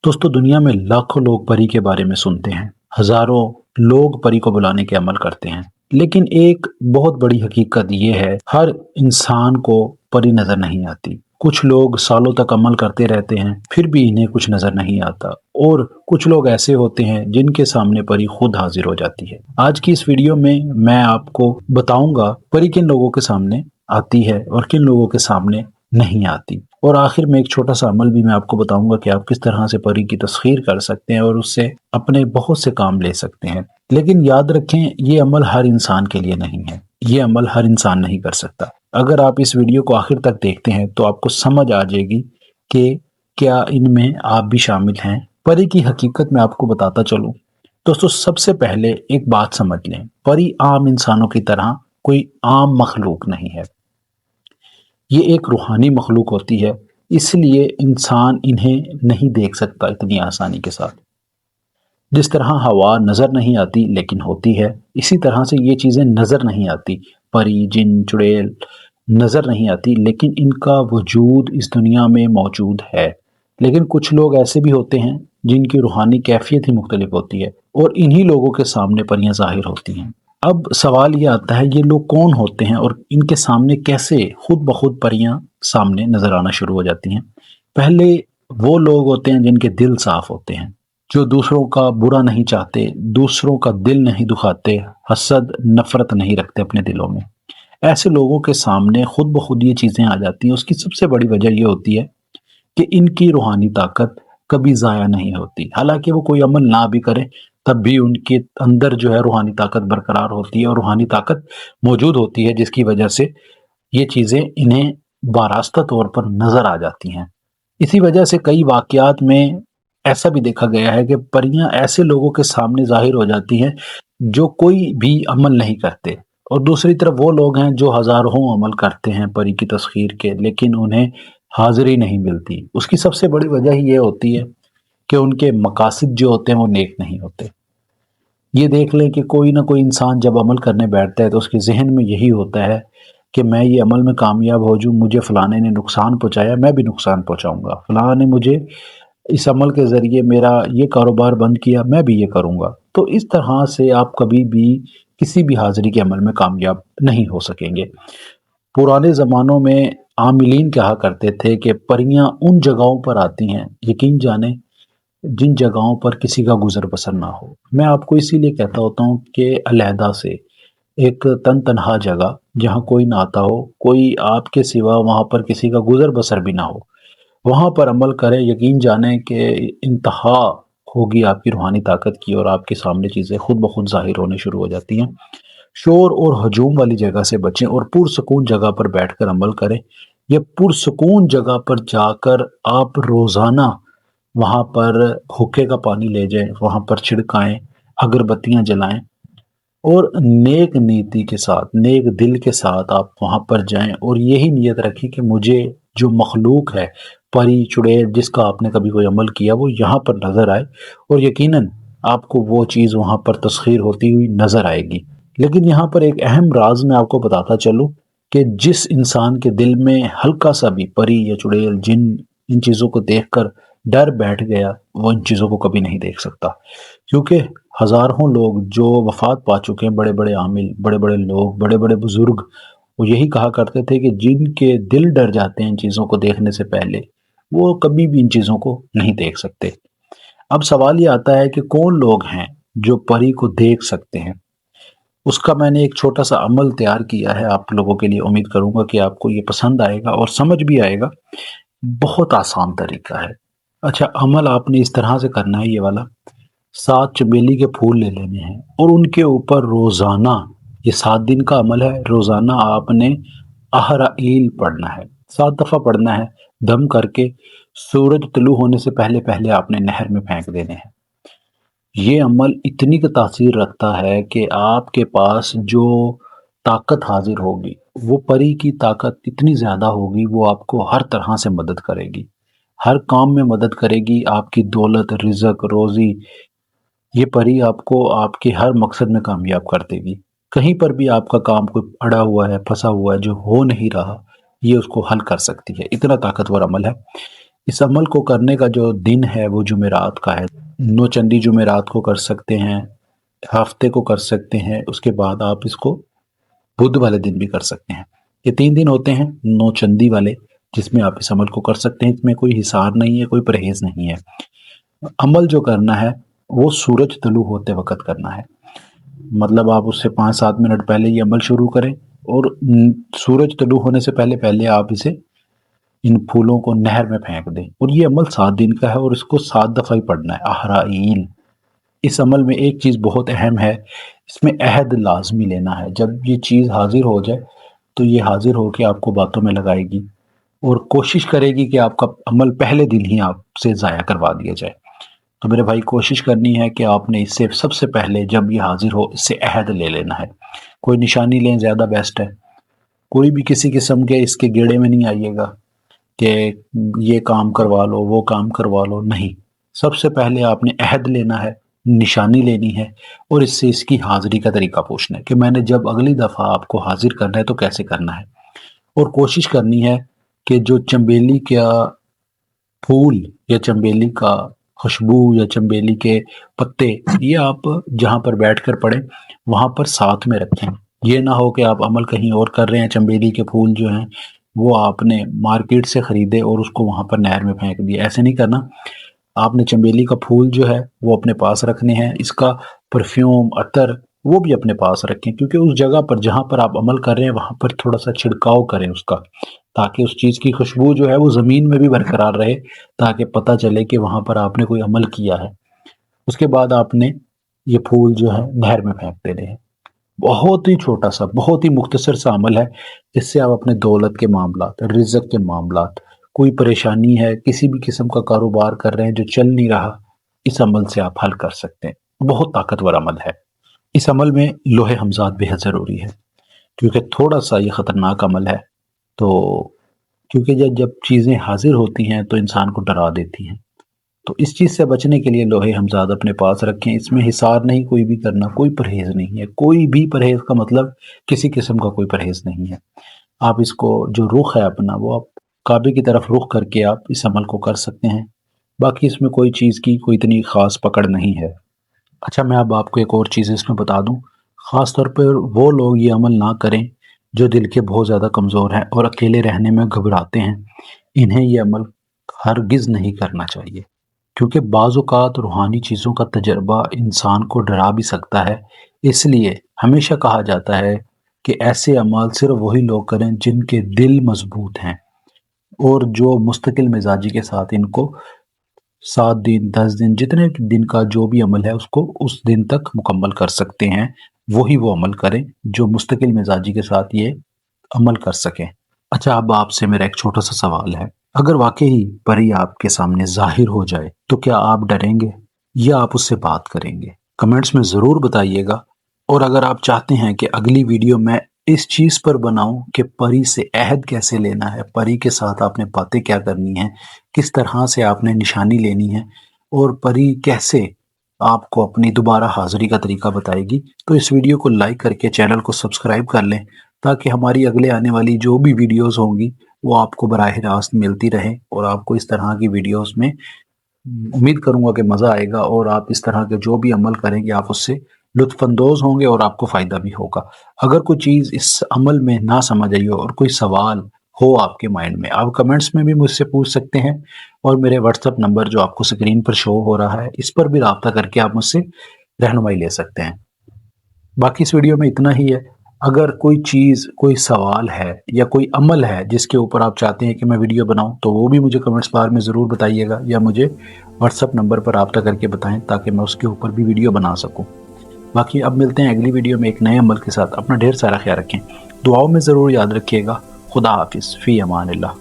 दोस्तों, दुनिया में लाखों लोग परी के बारे में सुनते हैं। हजारों लोग परी को बुलाने के अमल करते हैं। लेकिन एक बहुत बड़ी हकीकत ये है, हर इंसान को परी नजर नहीं आती। कुछ लोग सालों तक अमल करते रहते हैं, फिर भी इन्हें कुछ नजर नहीं आता। और कुछ लोग ऐसे होते हैं जिनके सामने परी खुद हाजिर हो जाती है। आज की इस वीडियो में मैं आपको बताऊंगा परी किन लोगों के सामने आती है और किन लोगों के सामने नहीं आती। और आखिर में एक छोटा सा अमल भी मैं आपको बताऊंगा कि आप किस तरह से परी की तस्खीर कर सकते हैं और उससे अपने बहुत से काम ले सकते हैं। लेकिन याद रखें, ये अमल हर इंसान के लिए नहीं है। ये अमल हर इंसान नहीं कर सकता। अगर आप इस वीडियो को आखिर तक देखते हैं तो आपको समझ आ जाएगी कि क्या इनमें आप भी शामिल हैं। परी की हकीकत में आपको बताता चलूं। दोस्तों, सबसे पहले एक बात समझ लें, परी आम इंसानों की तरह कोई आम मखलूक नहीं है। ये एक रूहानी मखलूक होती है, इसलिए इंसान इन्हें नहीं देख सकता इतनी आसानी के साथ। जिस तरह हवा नज़र नहीं आती लेकिन होती है, इसी तरह से ये चीज़ें नज़र नहीं आती। परी, जिन, चुड़ैल नज़र नहीं आती लेकिन इनका वजूद इस दुनिया में मौजूद है। लेकिन कुछ लोग ऐसे भी होते हैं जिनकी रूहानी कैफियत ही मुख्तलिफ होती है और इन्हीं लोगों के सामने परियां ज़ाहिर होती हैं। अब सवाल ये आता है, ये लोग कौन होते हैं और इनके सामने कैसे खुद ब खुद परियां सामने नजर आना शुरू हो जाती हैं। पहले वो लोग होते हैं जिनके दिल साफ होते हैं, जो दूसरों का बुरा नहीं चाहते, दूसरों का दिल नहीं दुखाते, हसद नफरत नहीं रखते अपने दिलों में। ऐसे लोगों के सामने खुद ब खुद ये चीज़ें आ जाती हैं। उसकी सबसे बड़ी वजह ये होती है कि इनकी रूहानी ताकत कभी ज़ाया नहीं होती। हालांकि वो कोई अमल ना भी करे तब भी उनके अंदर जो है रूहानी ताकत बरकरार होती है और रूहानी ताकत मौजूद होती है, जिसकी वजह से ये चीज़ें इन्हें बारास्ता तौर पर नज़र आ जाती हैं। इसी वजह से कई वाक़यात में ऐसा भी देखा गया है कि परियां ऐसे लोगों के सामने ज़ाहिर हो जाती हैं जो कोई भी अमल नहीं करते, और दूसरी तरफ वो लोग हैं जो हज़ारों अमल करते हैं परी की तस्खीर के, लेकिन उन्हें हाज़िरी नहीं मिलती। उसकी सबसे बड़ी वजह ही ये होती है कि उनके मकासद जो होते हैं वो नेक नहीं होते। ये देख लें कि कोई ना कोई इंसान जब अमल करने बैठता है तो उसके जहन में यही होता है कि मैं ये अमल में कामयाब हो जाऊँ, मुझे फ़लाने ने नुकसान पहुँचाया, मैं भी नुकसान पहुँचाऊँगा। फ़लाँ ने मुझे इस अमल के ज़रिए मेरा ये कारोबार बंद किया, मैं भी ये करूँगा। तो इस तरह से आप कभी भी किसी भी हाज़िरी के अमल में कामयाब नहीं हो सकेंगे। पुराने ज़मानों में आमिलीन कहा करते थे कि परियां उन जगहों पर आती हैं, यकीन जाने, जिन जगहों पर किसी का गुजर बसर ना हो। मैं आपको इसीलिए कहता होता हूँ कि अलहदा से एक तनहा जगह जहाँ कोई ना आता हो, कोई आपके सिवा वहाँ पर किसी का गुजर बसर भी ना हो, वहाँ पर अमल करें। यकीन जाने कि इंतहा होगी आपकी रूहानी ताकत की और आपके सामने चीज़ें खुद ब खुद ज़ाहिर होने शुरू हो जाती हैं। शोर और हजूम वाली जगह से बचें और पुरसकून जगह पर बैठकर अमल करें। या पुरसकून जगह पर जाकर आप रोज़ाना वहाँ पर हुक्के का पानी ले जाएं, वहाँ पर छिड़काएं, अगरबत्तियाँ जलाएं और नेक नीति के साथ, नेक दिल के साथ आप वहाँ पर जाएं और यही नीयत रखें कि मुझे जो मखलूक है, परी, चुड़ैल, जिसका आपने कभी कोई अमल किया, वो यहाँ पर नज़र आए और यकीनन आपको वो चीज़ वहाँ पर तस्खीर होती हुई नज़र आएगी। लेकिन यहाँ पर एक अहम राज मैं आपको बताता चलूँ कि जिस इंसान के दिल में हल्का सा भी परी या चुड़ैल, जिन, इन चीज़ों को देखकर डर बैठ गया, वो इन चीज़ों को कभी नहीं देख सकता। क्योंकि हज़ारों लोग जो वफ़ात पा चुके हैं, बड़े बड़े आमिल, बड़े बड़े लोग, बड़े बड़े बुज़ुर्ग, वो यही कहा करते थे कि जिनके दिल डर जाते हैं इन चीज़ों को देखने से पहले, वो कभी भी इन चीज़ों को नहीं देख सकते। अब सवाल ये आता है कि कौन लोग हैं जो परी को देख सकते हैं। उसका मैंने एक छोटा सा अमल तैयार किया है आप लोगों के लिए। उम्मीद करूंगा कि आपको ये पसंद आएगा और समझ भी आएगा। बहुत आसान तरीका है। अच्छा, अमल आपने इस तरह से करना है, ये वाला 7 चमेली के फूल ले लेने हैं और उनके ऊपर रोज़ाना, ये 7 दिन का अमल है, रोज़ाना आपने अहराइल पढ़ना है, 7 दफ़ा पढ़ना है। दम करके सूरज तुलू होने से पहले पहले आपने नहर में फेंक देने हैं। ये अमल इतनी का तासीर रखता है कि आपके पास जो ताकत हाजिर होगी, वो परी की ताकत इतनी ज़्यादा होगी, वो आपको हर तरह से मदद करेगी, हर काम में मदद करेगी। आपकी दौलत, रिज़्क, रोज़ी, ये परी आपको आपके हर मकसद में कामयाब कर देगी। कहीं पर भी आपका काम कोई अड़ा हुआ है, फंसा हुआ है, जो हो नहीं रहा, ये उसको हल कर सकती है। इतना ताकतवर अमल है। इस अमल को करने का जो दिन है वो जुमेरात का है। नौचंदी जुमेरात को कर सकते हैं, हफ्ते को कर सकते हैं, उसके बाद आप इसको बुध वाले दिन भी कर सकते हैं। ये 3 दिन होते हैं नौचंदी वाले जिसमें आप इस अमल को कर सकते हैं। इसमें कोई हिसार नहीं है, कोई परहेज नहीं है। अमल जो करना है वो सूरज तुलू होते वक्त करना है। मतलब आप उससे 5-7 मिनट पहले ये अमल शुरू करें और सूरज तुलू होने से पहले पहले आप इसे इन फूलों को नहर में फेंक दें। और ये अमल 7 दिन का है और इसको 7 दफ़ा ही पढ़ना है, अहराईल। इस अमल में एक चीज़ बहुत अहम है, इसमें अहद लाजमी लेना है। जब ये चीज़ हाजिर हो जाए तो ये हाजिर होकर आपको बातों में लगाएगी और कोशिश करेगी कि आपका अमल पहले दिन ही आपसे ज़ाया करवा दिया जाए। तो मेरे भाई कोशिश करनी है कि आपने इससे सबसे पहले जब ये हाजिर हो इससे अहद ले लेना है। कोई निशानी लें, ज़्यादा बेस्ट है। कोई भी किसी किस्म के इसके गेड़े में नहीं आइएगा कि ये काम करवा लो, वो काम करवा लो, नहीं। सबसे पहले आपने अहद लेना है, निशानी लेनी है और इससे इसकी हाज़िरी का तरीका पूछना है कि मैंने जब अगली दफ़ा आपको हाजिर करना है तो कैसे करना है। और कोशिश करनी है कि जो चंबेली का फूल या चंबेली का खुशबू या चंबेली के पत्ते ये आप जहाँ पर बैठकर पढ़ें वहाँ पर साथ में रखें। ये ना हो कि आप अमल कहीं और कर रहे हैं, चंबेली के फूल जो हैं वो आपने मार्केट से ख़रीदे और उसको वहाँ पर नहर में फेंक दिया। ऐसे नहीं करना। आपने चंबेली का फूल जो है वो अपने पास रखने हैं, इसका परफ्यूम, अतर वो भी अपने पास रखें, क्योंकि उस जगह पर जहाँ पर आप अमल कर रहे हैं वहाँ पर थोड़ा सा छिड़काव करें उसका, ताकि उस चीज़ की खुशबू जो है वो ज़मीन में भी बरकरार रहे, ताकि पता चले कि वहाँ पर आपने कोई अमल किया है। उसके बाद आपने ये फूल जो है नहर में फेंक देने हैं। बहुत ही छोटा सा, बहुत ही मुख्तसर सा अमल है, जिससे आप अपने दौलत के मामलात, रिज़्क़ के मामलात, कोई परेशानी है, किसी भी किस्म का कारोबार कर रहे हैं जो चल नहीं रहा, इस अमल से आप हल कर सकते हैं। बहुत ताकतवर अमल है। इस अमल में लोहे हमज़ात बेहद ज़रूरी है, क्योंकि थोड़ा सा ये ख़तरनाक अमल है। तो क्योंकि जब चीज़ें हाजिर होती हैं तो इंसान को डरा देती हैं, तो इस चीज़ से बचने के लिए लोहे हमज़ात अपने पास रखें। इसमें हिसार नहीं कोई भी करना, कोई परहेज़ नहीं है। कोई भी परहेज़ का मतलब किसी किस्म का कोई परहेज़ नहीं है। आप इसको जो रुख है अपना वो आप काबे की तरफ रुख करके आप इस अमल को कर सकते हैं। बाकी इसमें कोई चीज़ की कोई इतनी ख़ास पकड़ नहीं है। अच्छा, मैं अब आपको एक और चीज़ इसमें बता दूं, ख़ास तौर पर वो लोग ये अमल ना करें जो दिल के बहुत ज़्यादा कमज़ोर हैं और अकेले रहने में घबराते हैं। इन्हें ये अमल हरगिज़ नहीं करना चाहिए, क्योंकि बाज़ औक़ात रूहानी चीज़ों का तजर्बा इंसान को डरा भी सकता है। इसलिए हमेशा कहा जाता है कि ऐसे अमल सिर्फ़ वही लोग करें जिनके दिल मज़बूत हैं और जो मुस्तकिल मिजाजी के साथ इनको 7 दिन, 10 दिन, जितने दिन का जो भी अमल है उसको उस दिन तक मुकम्मल कर सकते हैं, वही वो अमल करें जो मुस्तकिल मिजाजी के साथ ये अमल कर सकें। अच्छा, अब आपसे मेरा एक छोटा सा सवाल है, अगर वाकई परी आपके सामने ज़ाहिर हो जाए तो क्या आप डरेंगे या आप उससे बात करेंगे? कमेंट्स में ज़रूर बताइएगा। और अगर आप चाहते हैं कि अगली वीडियो मैं इस चीज़ पर बनाऊं कि परी से अहद कैसे लेना है, परी के साथ आपने बातें क्या करनी हैं, किस तरह से आपने निशानी लेनी है और परी कैसे आपको अपनी दोबारा हाज़िरी का तरीका बताएगी, तो इस वीडियो को लाइक करके चैनल को सब्सक्राइब कर लें, ताकि हमारी अगले आने वाली जो भी वीडियोज़ होंगी वो आपको बराह रास्त मिलती रहे और आपको इस तरह की वीडियोज़ में उम्मीद करूँगा कि मज़ा आएगा और आप इस तरह के जो भी अमल करेंगे आप उससे लुत्फ़अंदोज़ होंगे और आपको फ़ायदा भी होगा। अगर कोई चीज़ इस अमल में ना समझ आई हो और कोई सवाल हो आपके माइंड में, आप कमेंट्स में भी मुझसे पूछ सकते हैं और मेरे व्हाट्सएप नंबर जो आपको स्क्रीन पर शो हो रहा है इस पर भी राब्ता करके आप मुझसे रहनुमाई ले सकते हैं। बाकी इस वीडियो में इतना ही है। अगर कोई चीज़, कोई सवाल है या कोई अमल है जिसके ऊपर आप चाहते हैं कि मैं वीडियो बनाऊं, तो वो भी मुझे कमेंट्स बार में ज़रूर बताइएगा या मुझे व्हाट्सएप नंबर पर राब्ता करके बताएं, ताकि मैं उसके ऊपर भी वीडियो बना सकूं। बाकी अब मिलते हैं अगली वीडियो में एक नए अमल के साथ। अपना ढेर सारा ख्याल रखें, दुआओं में ज़रूर याद रखिएगा। खुदा हाफिज़, फ़ी अमान अल्लाह।